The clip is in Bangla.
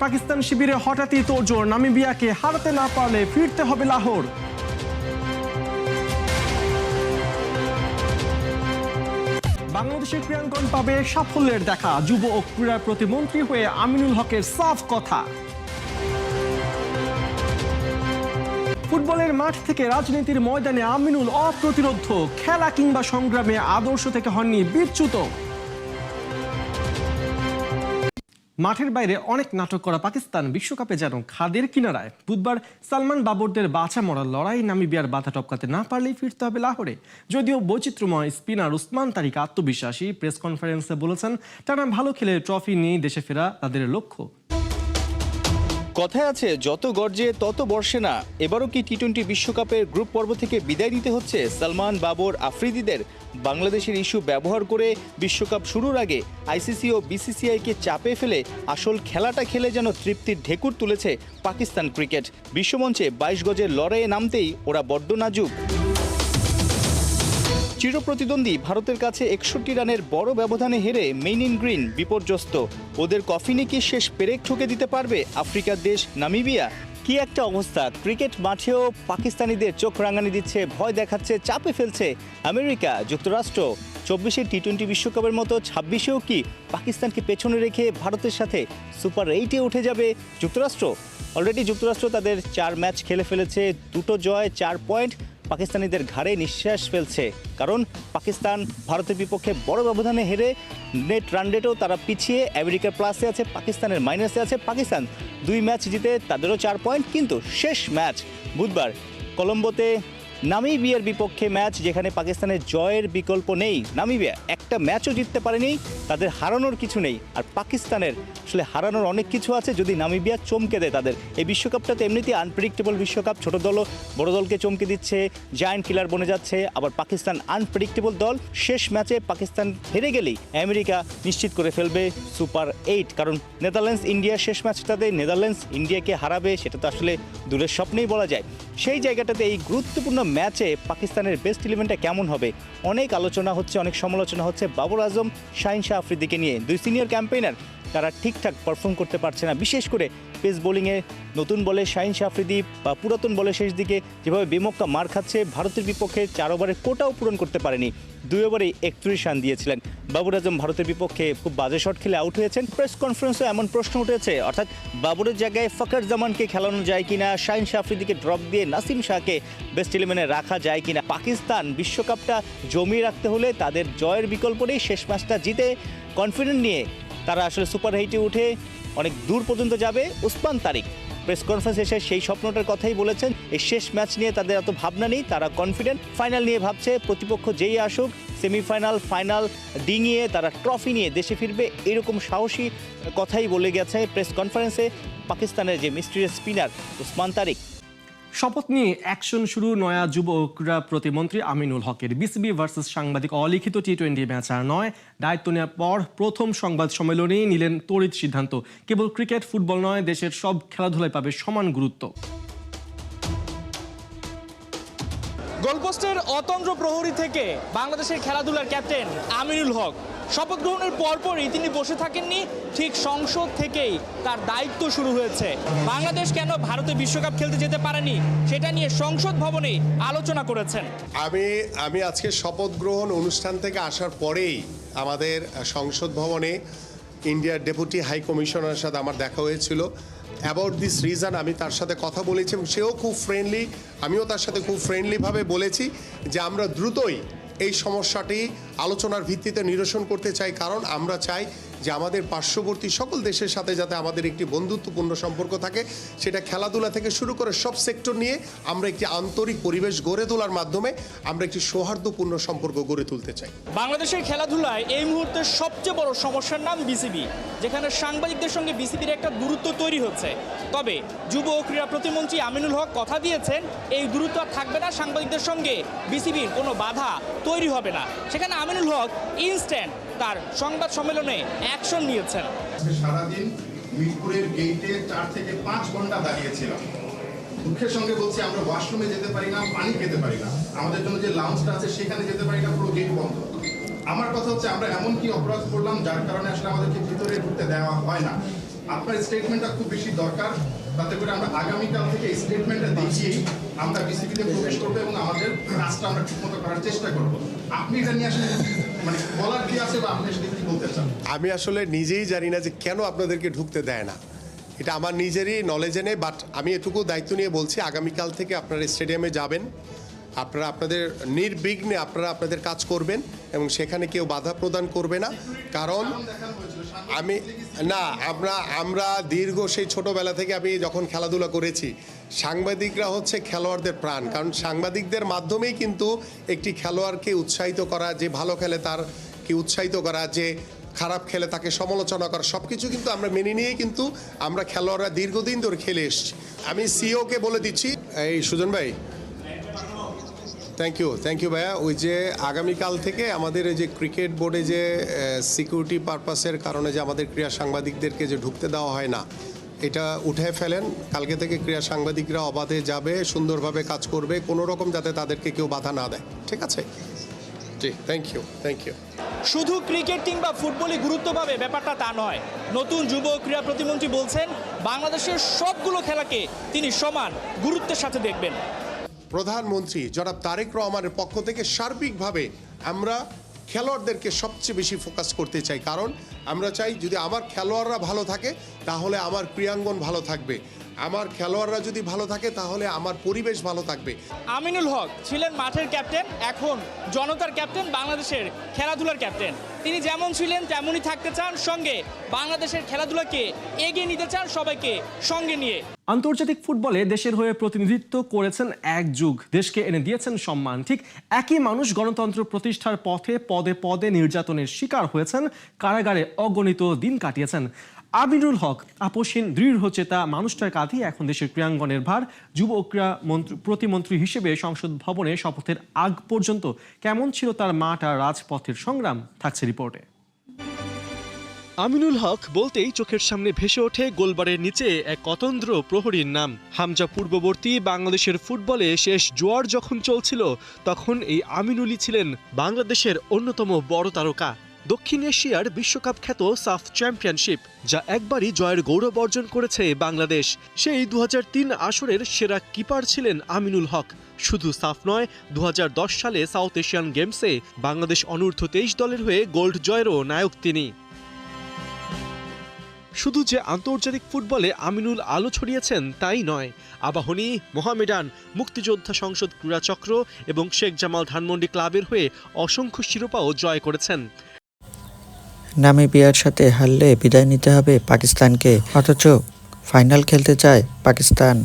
পাকিস্তান শিবিরে হঠাৎই তোড়জোড়, নামিবিয়াকে হারাতে না পারলে ফিরতে হবে লাহোর। বাংলাদেশের ক্রীড়াঙ্গন পাবে সাফল্যের দেখা, যুব ও ক্রীড়া প্রতিমন্ত্রী হয়ে আমিনুল হকের সাফ কথা। ফুটবলের মাঠ থেকে রাজনীতির ময়দানে আমিনুল অপ্রতিরোধ্য, খেলা কিংবা সংগ্রামে আদর্শ থেকে হননি বিচ্যুত। মাঠের বাইরে অনেক নাটক করা পাকিস্তান বিশ্বকাপে যেন খাদের কিনারায়। বুধবার সালমান বাবরদের বাছা মরার লড়াই, নামিবিয়ার বাধা টপকাতে না পারলেই ফিরতে হবে লাহোরে। যদিও বৈচিত্র্যময় স্পিনার উসমান তারিক আত্মবিশ্বাসী, প্রেস কনফারেন্সে বলেছেন টানা ভালো খেলে ট্রফি নিয়ে দেশে ফেরা তাদের লক্ষ্য। কথায় আছে যত গর্জে তত বর্ষে না। এবারও কি টি-20 বিশ্বকাপের গ্রুপ পর্ব থেকে বিদায় নিতে হচ্ছে সালমান, বাবর, আফ্রিদিদের? বাংলাদেশের ইস্যু ব্যবহার করে বিশ্বকাপ শুরুর আগে আইসিসি ও বিসিসিআইকে চাপে ফেলে আসল খেলাটা খেলে যেন তৃপ্তির ঢেকুর তুলেছে পাকিস্তান ক্রিকেট। বিশ্বমঞ্চে 22 গজের লড়াইয়ে নামতেই ওরা বড্ড নাজুক। চিরপ্রতিদ্বন্দ্বী ভারতের কাছে 61 রানের বড় ব্যবধানে হেরে মেইন ইন গ্রিন বিপর্যস্ত। ওদের কফিনে কি শেষ পেরেক ঠুকে দিতে পারবে আফ্রিকার দেশ নামিবিয়া? কি একটা অবস্থা! ক্রিকেট মাঠেও পাকিস্তানিদের চোখ রাঙানি দিচ্ছে, ভয় দেখাচ্ছে, চাপে ফেলছে আমেরিকা, যুক্তরাষ্ট্র। 24-এ টি-20 বিশ্বকাপের মতো 26-এও কি পাকিস্তানকে পেছনে রেখে ভারতের সাথে সুপার 8-এ উঠে যাবে যুক্তরাষ্ট্র? অলরেডি যুক্তরাষ্ট্র তাদের 4 ম্যাচ খেলে ফেলেছে, 2টো জয়, 4 পয়েন্ট। পাকিস্তানিদের ঘাড়ে নিঃশ্বাস ফেলছে, কারণ পাকিস্তান ভারতের বিপক্ষে বড় ব্যবধানে হেরে নেট রান রেটেও তারা পিছিয়ে আমেরিকার প্লাসে আছে, পাকিস্তানের মাইনাসে আছে। পাকিস্তান 2 ম্যাচ জিতে তাদেরও 4 পয়েন্ট, কিন্তু শেষ ম্যাচ বুধবার কলম্বোতে নামিবিয়ার বিপক্ষে ম্যাচ, যেখানে পাকিস্তানের জয়ের বিকল্প নেই। নামিবিয়া একটা ম্যাচও জিততে পারেনি, তাদের হারানোর কিছু নেই। আর পাকিস্তানের আসলে হারানোর অনেক কিছু আছে যদি নামিবিয়া চমকে দেয় তাদের। এই বিশ্বকাপটাতে এমনিতেই আনপ্রেডিক্টেবল বিশ্বকাপ, ছোট দলও বড় দলকে চমকে দিচ্ছে, জায়ান্ট কিলার বনে যাচ্ছে। আবার পাকিস্তান আনপ্রেডিক্টেবল দল, শেষ ম্যাচে পাকিস্তান হেরে গেলেই আমেরিকা নিশ্চিত করে ফেলবে সুপার 8, কারণ নেদারল্যান্ডস ইন্ডিয়ার শেষ ম্যাচটাতে নেদারল্যান্ডস ইন্ডিয়াকে হারাবে, সেটা তো আসলে দূরের স্বপ্নেই বলা যায়। সেই জায়গাটাতে এই গুরুত্বপূর্ণ ম্যাচে পাকিস্তানের বেস্ট ইলেভেনটা কেমন হবে অনেক আলোচনা হচ্ছে, অনেক সমালোচনা হচ্ছে বাবর আজম, শাহিন শাহ আফ্রিদিকে নিয়ে। 2 সিনিয়র ক্যাম্পেইনার, তারা ঠিকঠাক পারফর্ম করতে পারছে না, বিশেষ করে পেস বোলিংয়ে। নতুন বলে শাহিন শাহ আফ্রিদি বা পুরাতন বলে শেষ দিকে যেভাবে বেমক্কা মার খাচ্ছে, ভারতের বিপক্ষে 4 ওভারের কোটাও পূরণ করতে পারেনি, 2 ওভারেই 31 রান দিয়েছিলেন। বাবর আজম ভারতের বিপক্ষে খুব বাজে শট খেলে আউট হয়েছেন। প্রেস কনফারেন্সে এমন প্রশ্ন উঠেছে, অর্থাৎ বাবরের জায়গায় ফখর জামানকে খেলানো যায় কিনা, শাহিন শাহ আফ্রিদিকে ড্রপ দিয়ে নাসিম শাহকে বেস্ট ইলেভেনে রাখা যায় কিনা। পাকিস্তান বিশ্বকাপটা জমিয়ে রাখতে হলে তাদের জয়ের বিকল্প নেই। শেষ ম্যাচটা জিতে কনফিডেন্ট নিয়ে তারা আসলে সুপার 8-এ উঠে অনেক দূর পর্যন্ত যাবে। উসমান তারিক প্রেস কনফারেন্স এসে সেই স্বপ্নটার কথাই বলেছেন। এই শেষ ম্যাচ নিয়ে তাদের এত ভাবনা নেই, তারা কনফিডেন্ট। ফাইনাল নিয়ে ভাবছে, প্রতিপক্ষ যেই আসুক সেমিফাইনাল ফাইনাল ডিঙিয়ে তারা ট্রফি নিয়ে দেশে ফিরবে, এরকম সাহসী কথাই বলে গেছে প্রেস কনফারেন্সে পাকিস্তানের যে মিস্ট্রিয়াস স্পিনার উসমান তারিক। শপথ নিয়ে অ্যাকশন শুরু নয়া যুব ও ক্রীড়া প্রতিমন্ত্রী আমিনুল হকের। বিসিবি ভার্সেস সাংবাদিক অলিখিত টি-20 ম্যাচ আর নয়, দায়িত্ব নেওয়ার পর প্রথম সংবাদ সম্মেলনেই নিলেন তড়িৎ সিদ্ধান্ত। কেবল ক্রিকেট ফুটবল নয়, দেশের সব খেলাধুলায় পাবে সমান গুরুত্ব। গোলপোস্টের অতন্দ্র প্রহরী থেকে বাংলাদেশের খেলাধুলার ক্যাপ্টেন আমিনুল হক শপথ গ্রহণের পরপরই তিনি বসে থাকেননি, ঠিক সংসদ থেকেই তার দায়িত্ব শুরু হয়েছে। বাংলাদেশ কেন ভারতে বিশ্বকাপ খেলতে যেতে পারেনি সেটা নিয়ে সংসদ ভবনে আলোচনা করেছেন। আমি আজকে শপথ গ্রহণ অনুষ্ঠান থেকে আসার পরেই আমাদের সংসদ ভবনে ইন্ডিয়ার ডেপুটি হাই কমিশনারের সাথে আমার দেখা হয়েছিল। অ্যাবাউট দিস রিজন আমি তার সাথে কথা বলেছি এবং সেও খুব ফ্রেন্ডলি, আমিও তার সাথে খুব ফ্রেন্ডলিভাবে বলেছি যে আমরা দ্রুতই এই সমস্যাটি আলোচনার ভিত্তিতে নিরসন করতে চাই, কারণ আমরা চাই যে আমাদের পার্শ্ববর্তী সকল দেশের সাথে যাতে আমাদের একটি বন্ধুত্বপূর্ণ সম্পর্ক থাকে। সেটা খেলাধুলা থেকে শুরু করে সব সেক্টর নিয়ে আমরা একটি আন্তরিক পরিবেশ গড়ে তোলার মাধ্যমে আমরা একটি সৌহার্দ্যপূর্ণ সম্পর্ক গড়ে তুলতে চাই। বাংলাদেশের খেলাধুলায় এই মুহূর্তে সবচেয়ে বড় সমস্যার নাম বিসিবি, যেখানে সাংবাদিকদের সঙ্গে বিসিবির একটা দূরত্ব তৈরি হচ্ছে। তবে যুব ও ক্রীড়া প্রতিমন্ত্রী আমিনুল হক কথা দিয়েছেন এই দূরত্ব আর থাকবে না, সাংবাদিকদের সঙ্গে বিসিবির কোনো বাধা তৈরি হবে না। সেখানে আমিনুল হক ইনস্ট্যান্ট তার সংবাদ সম্মেলনে অ্যাকশন নিয়েছেন। সারাদিন মিরপুরের গেইটে 4 থেকে 5 ঘন্টা দাঁড়িয়েছিলাম। দুঃখের সঙ্গে বলছি, আমরা ওয়াশরুমে যেতে পারি না, পানি খেতে পারি না, আমাদের জন্য যে লাউঞ্জটা আছে সেখানে যেতে পারি না, পুরো গেট বন্ধ। আমার কথা হচ্ছে আমরা এমন কি অপরাধ করলাম যার কারণে আসলে আমাদেরকে ভিতরে ঢুকতে দেওয়া হয় না। আপনার স্টেটমেন্টটা খুব বেশি দরকার, তাতে করে আমরা আগামীকাল থেকে এই স্টেটমেন্টটা দেখিয়েই আমরা বিসিবিতে প্রবেশ করবো এবং আমাদের কাজটা আমরা ঠিকমতো করার চেষ্টা করব। আপনি এটা নিয়ে আসলে মানে বলার কি আছে বা আপনি সেটা কি বলতে চান? আমি আসলে নিজেই জানি না যে কেন আপনাদেরকে ঢুকতে দেয় না, এটা আমার নিজেরই নলেজে নেই। বাট আমি এটুকু দায়িত্ব নিয়ে বলছি, আগামীকাল থেকে আপনারা স্টেডিয়ামে যাবেন, আপনারা আপনাদের নির্বিঘ্নে আপনারা আপনাদের কাজ করবেন এবং সেখানে কেউ বাধা প্রদান করবে না। কারণ আমি না আমরা দীর্ঘ সেই ছোটোবেলা থেকে আমি যখন খেলাধুলা করেছি, সাংবাদিকরা হচ্ছে খেলোয়াড়দের প্রাণ। কারণ সাংবাদিকদের মাধ্যমেই কিন্তু একটি খেলোয়াড়কে উৎসাহিত করা, যে ভালো খেলে তারকে উৎসাহিত করা, যে খারাপ খেলে তাকে সমালোচনা করা, সব কিছু কিন্তু আমরা মেনে নিয়েই কিন্তু আমরা খেলোয়াড়রা দীর্ঘদিন ধরে খেলে এসেছি। আমি সিওকে বলে দিচ্ছি, এই সুজন ভাই, থ্যাংক ইউ ভাইয়া। ওই যে আগামীকাল থেকে আমাদের এই যে ক্রিকেট বোর্ডে যে সিকিউরিটি পারপাসের কারণে যে আমাদের ক্রীড়া সাংবাদিকদেরকে যে ঢুকতে দেওয়া হয় না, এটা উঠে ফেলেন। কালকে থেকে ক্রীড়া সাংবাদিকরা অবাধে যাবে, সুন্দরভাবে কাজ করবে, কোনো রকম যাতে তাদেরকে কেউ বাধা না দেয়, ঠিক আছে? জি, থ্যাংক ইউ। শুধু ক্রিকেট কিংবা ফুটবলই গুরুত্ব পাবে ব্যাপারটা তা নয়। নতুন যুব ও ক্রীড়া প্রতিমন্ত্রী বলছেন বাংলাদেশের সবগুলো খেলাকে তিনি সমান গুরুত্বের সাথে দেখবেন। প্রধানমন্ত্রী জনাব তারেক রহমানের পক্ষ থেকে সার্বিকভাবে আমরা খেলোয়াড়দেরকে সবচেয়ে বেশি ফোকাস করতে চাই। কারণ আমরা চাই যদি আমার খেলোয়াড়রা ভালো থাকে তাহলে আমার ক্রীড়াঙ্গন ভালো থাকবে, আমার খেলোয়াড়রা যদি ভালো থাকে তাহলে আমার পরিবেশ ভালো থাকবে। আমিনুল হক ছিলেন মাঠের ক্যাপ্টেন, এখন জনতার ক্যাপ্টেন, বাংলাদেশের খেলাধুলার ক্যাপ্টেন। তিনি যেমন ছিলেন তেমনই থাকতে চান, সঙ্গে বাংলাদেশের খেলাধুলাকে এগিয়ে নিতে চান সবাইকে সঙ্গে নিয়ে। আন্তর্জাতিক ফুটবলে দেশের হয়ে প্রতিনিধিত্ব করেছেন এক যুগ, দেশকে এনে দিয়েছেন সম্মান। ঠিক একই মানুষ গণতন্ত্র প্রতিষ্ঠার পথে পদে পদে নির্যাতনের শিকার হয়েছেন, কারাগারে অগণিত দিন কাটিয়েছেন। আমিনুল হক আপসহীন দৃঢ়চেতা মানুষটার কাঁধে এখন দেশের ক্রীড়াঙ্গনের ভার। যুব ও ক্রীড়া প্রতিমন্ত্রী হিসেবে সংসদ ভবনে শপথের আগ পর্যন্ত কেমন ছিল তার মাঠ আর রাজপথের সংগ্রাম, থাকছে রিপোর্টে। আমিনুল হক বলতেই চোখের সামনে ভেসে ওঠে গোলবারের নিচে এক অতন্দ্র প্রহরীর নাম। হামজা পূর্ববর্তী বাংলাদেশের ফুটবলে শেষ জোয়ার যখন চলছিল, তখন এই আমিনুলই ছিলেন বাংলাদেশের অন্যতম বড় তারকা। দক্ষিণ এশিয়ার বিশ্বকাপ খ্যাত সাফ চ্যাম্পিয়নশিপ, যা একবারই জয়ের গৌরব অর্জন করেছে বাংলাদেশ, সেই 2003 আসরের সেরা কিপার ছিলেন আমিনুল হক। শুধু সাফ নয়, 2010 সালে সাউথ এশিয়ান গেমসে বাংলাদেশ অনূর্ধ্ব 23 দলের হয়ে গোল্ড জয়েরও নায়ক তিনি। শুধু যে আন্তর্জাতিক ফুটবলে আমিনুল আলো ছড়িয়েছেন তাই নয়, আবাহনী, মোহামেডান, মুক্তিযোদ্ধা সংসদ ক্রীড়াচক্র এবং শেখ জামাল ধানমন্ডি ক্লাবের হয়ে অসংখ্য শিরোপাও জয় করেছেন। নামিবিয়ার সাথে হারলে বিদায় নিতে হবে পাকিস্তানকে, অথচ ফাইনাল খেলতে চায় পাকিস্তান।